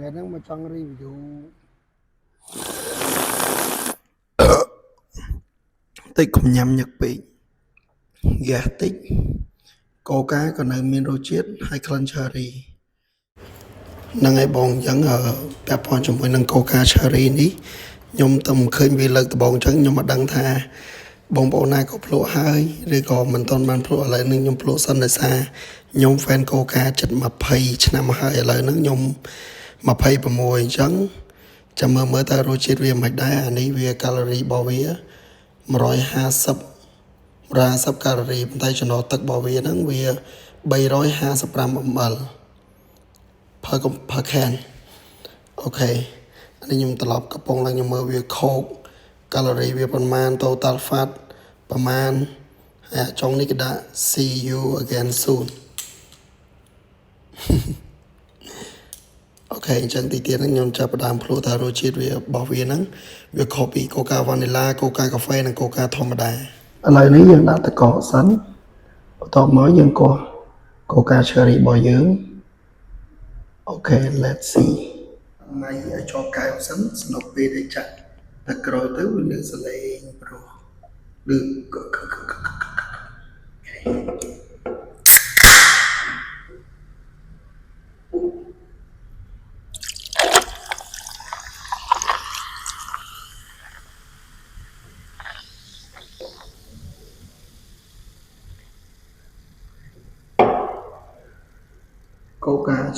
ngày đó mà trong review តិចកុំញ៉ាំញឹកពេកហ្គាសតិចកូកាក៏នៅមានរសជាតិហើយក្លិន cherry ហ្នឹងហើយបងអញ្ចឹងពាក់ព័ន្ធជាមួយនឹងកូកា cherry នេះខ្ញុំតែមិនឃើញវាលើកដំបូងអញ្ចឹងខ្ញុំមិនដឹងថាបងប្អូនណាក៏ភ្លក់ហើយឬក៏មិនទាន់បានភ្លក់ឥឡូវនេះខ្ញុំភ្លក់សិនដោយសារខ្ញុំ fan កូកាជិត20ឆ្នាំហើយឥឡូវហ្នឹងខ្ញុំ26អញ្ចឹងចាំមើលតើរសជាតិវាមិនដែរអានេះវា calorie របស់វា150កាឡូរីប៉ុន្តែចំណូលទឹករបស់វាហ្នឹងវា355 ml per can អូខេអានេះខ្ញុំត្រឡប់កំប៉ុងឡើងខ្ញុំមើលវាខោកកាឡូរីវាប្រមាណ total fat ប្រមាណហើយចុងនេះគេដាក់ see you again soon អូខេអញ្ចឹងទីទៀតហ្នឹងខ្ញុំចាប់ផ្ដើមភ្លក់ថារសជាតិវារបស់វាហ្នឹងវាខុសពីកូកាវ៉ានីឡាកូកាកាហ្វេនិងកូកាធម្មតាឥឡូវនេះយើងដាក់ទឹកកកសិនបន្ទាប់មកយើងកោះកូកា cherry របស់យើងអូខេ let's see ម៉ៃឲ្យជាប់កែវសិនស្នុកពេលដែលចាក់តែក្រោយទៅវាលើសលេងប្រុសឬកូកា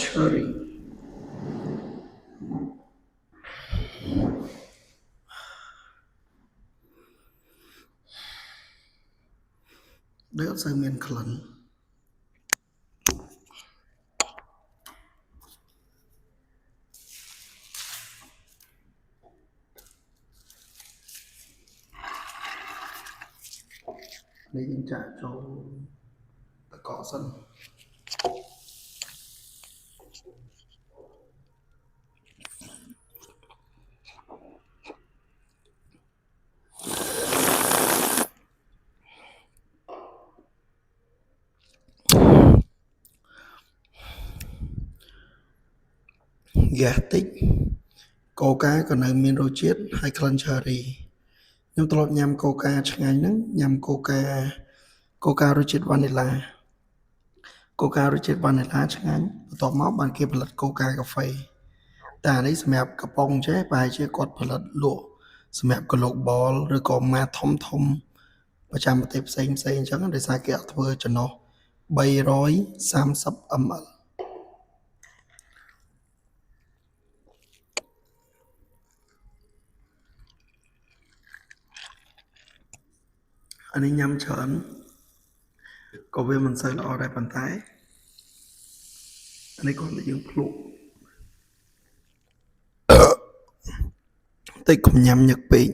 cherryដែលអត់សូវមានក្លិននេះយើងចាក់ចូលទឹកកកសិនហ្គាសតិចកូកាក៏នៅមានរសជាតិហើយក្លិន cherry ខ្ញុំធ្លាប់ញ៉ាំកូកាឆ្ងាញ់ហ្នឹងញ៉ាំកូការសជាតិវ៉ានីឡាកូការសជាតិវ៉ានីឡាឆ្ងាញ់បន្ទាប់មកបានគេផលិតកូកាកាហ្វេតែអានេះសម្រាប់កំប៉ុងចេះប្រហែលជាគាត់ផលិតលក់សម្រាប់ global ឬក៏ម៉ាធំប្រចាំប្រទេសផ្សេងអញ្ចឹងដោយសារគេអត់ធ្វើចំណុះ330 ml អានេះញ៉ាំច្រើនក៏វាមិនសូវល្អដែរប៉ុន្តែអានេះគាត់តែយើងភ្លក់តិចកុំញ៉ាំញឹកពេក